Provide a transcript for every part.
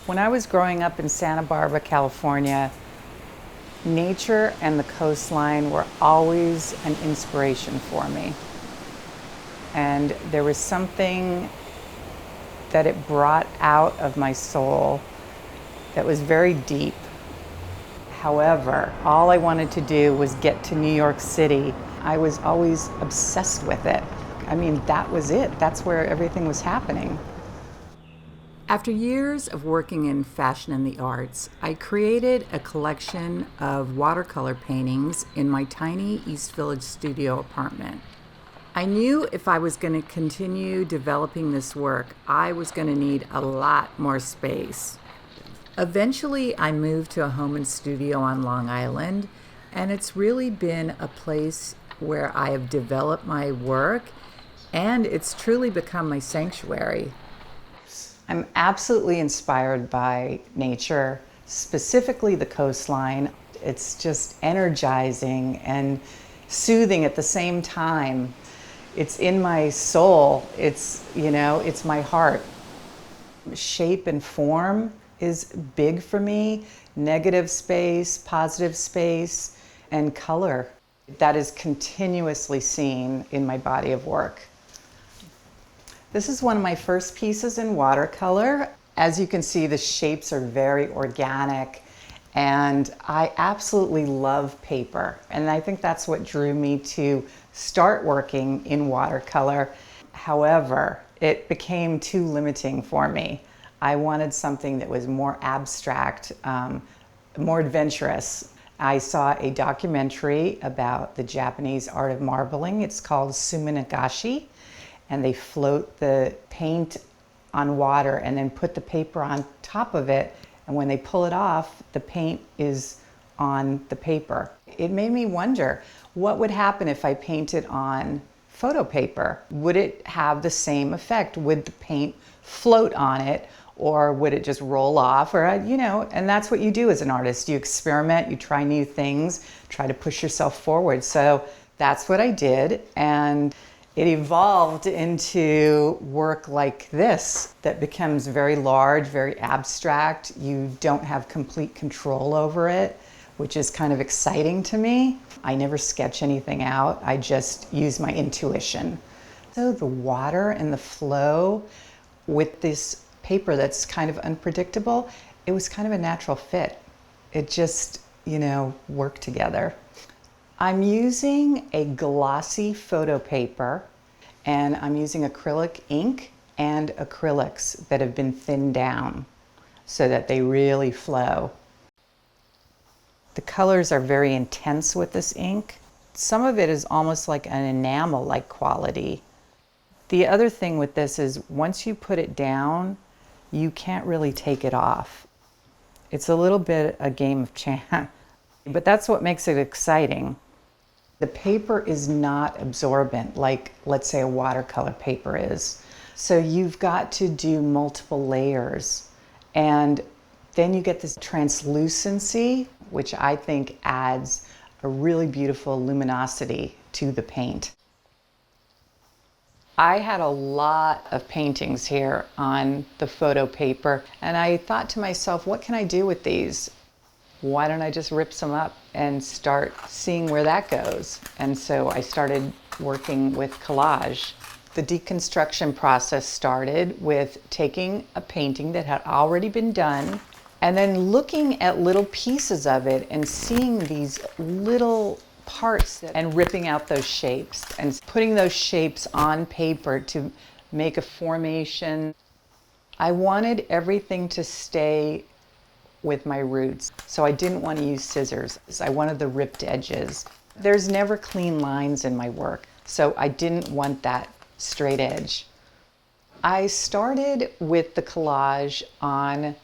When I was growing up in Santa Barbara, California, nature and the coastline were always an inspiration for me. And there was something that it brought out of my soul that was very deep. However, all I wanted to do was get to New York City. I was always obsessed with it. I mean, that was it. That's where everything was happening. After years of working in fashion and the arts, I created a collection of watercolor paintings in my tiny East Village studio apartment. I knew if I was going to continue developing this work, I was going to need a lot more space. Eventually, I moved to a home and studio on Long Island, and it's really been a place where I have developed my work, and it's truly become my sanctuary. I'm absolutely inspired by nature, specifically the coastline. It's just energizing and soothing at the same time. It's in my soul. It's my heart. Shape and form is big for me. Negative space, positive space, and color. That is continuously seen in my body of work. This is one of my first pieces in watercolor. As you can see, the shapes are very organic, and I absolutely love paper. And I think that's what drew me to start working in watercolor. However, it became too limiting for me. I wanted something that was more abstract, more adventurous. I saw a documentary about the Japanese art of marbling. It's called suminagashi. And they float the paint on water and then put the paper on top of it. And when they pull it off, the paint is on the paper. It made me wonder, what would happen if I painted on photo paper? Would it have the same effect? Would the paint float on it, or would it just roll off? And that's what you do as an artist. You experiment, you try new things, try to push yourself forward. So that's what I did. And it evolved into work like this that becomes very large, very abstract. You don't have complete control over it, which is kind of exciting to me. I never sketch anything out. I just use my intuition. So the water and the flow with this paper that's kind of unpredictable, it was kind of a natural fit. It just, worked together. I'm using a glossy photo paper, and I'm using acrylic ink and acrylics that have been thinned down so that they really flow. The colors are very intense with this ink. Some of it is almost like an enamel-like quality. The other thing with this is once you put it down, you can't really take it off. It's a little bit a game of chance, but that's what makes it exciting. The paper is not absorbent like, let's say, a watercolor paper is. So you've got to do multiple layers. And then you get this translucency, which I think adds a really beautiful luminosity to the paint. I had a lot of paintings here on the photo paper, and I thought to myself, what can I do with these? Why don't I just rip some up and start seeing where that goes? And so I started working with collage. The deconstruction process started with taking a painting that had already been done and then looking at little pieces of it and seeing these little parts and ripping out those shapes and putting those shapes on paper to make a formation. I wanted everything to stay with my roots, so I didn't want to use scissors. I wanted the ripped edges. There's never clean lines in my work, so I didn't want that straight edge. I started with the collage on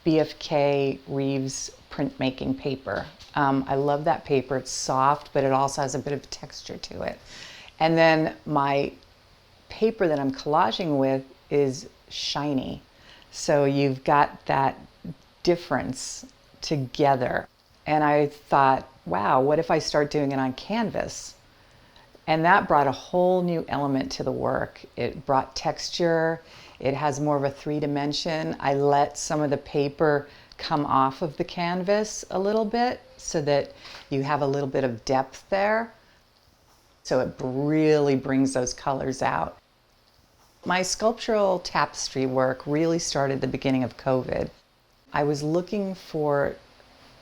BFK Reeves printmaking paper. I love that paper. It's soft, but it also has a bit of texture to it. And then my paper that I'm collaging with is shiny. So you've got that difference together. And I thought, wow, what if I start doing it on canvas? And that brought a whole new element to the work. It brought texture. It has more of a 3-dimension. I let some of the paper come off of the canvas a little bit so that you have a little bit of depth there. So it really brings those colors out. My sculptural tapestry work really started at the beginning of COVID. I was looking for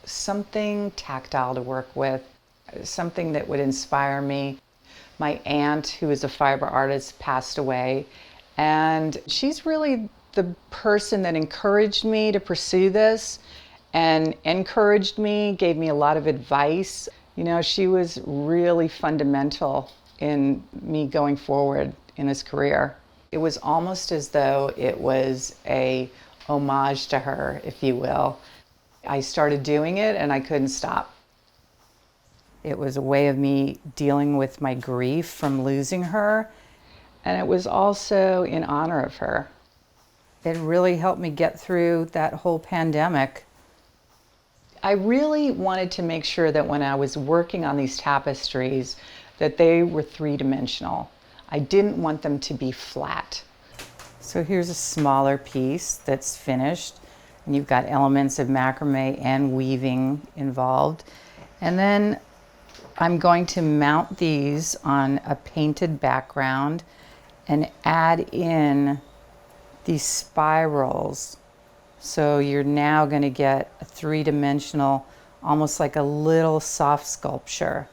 something tactile to work with, something that would inspire me. My aunt, who is a fiber artist, passed away, and she's really the person that encouraged me to pursue this and encouraged me, gave me a lot of advice. You know, she was really fundamental in me going forward in this career. It was almost as though it was a homage to her, if you will. I started doing it and I couldn't stop. It was a way of me dealing with my grief from losing her, and it was also in honor of her. It really helped me get through that whole pandemic. I really wanted to make sure that when I was working on these tapestries, that they were 3-dimensional. I didn't want them to be flat. So here's a smaller piece that's finished, and you've got elements of macrame and weaving involved. And then I'm going to mount these on a painted background and add in these spirals. So you're now going to get a 3-dimensional, almost like a little soft sculpture.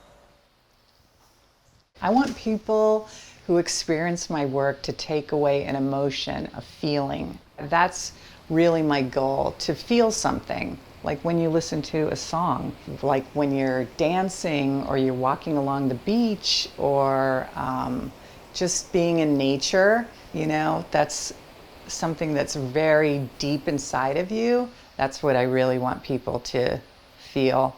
I want people who experience my work to take away an emotion, a feeling. That's really my goal, to feel something. Like when you listen to a song, like when you're dancing or you're walking along the beach or just being in nature, you know, that's something that's very deep inside of you. That's what I really want people to feel.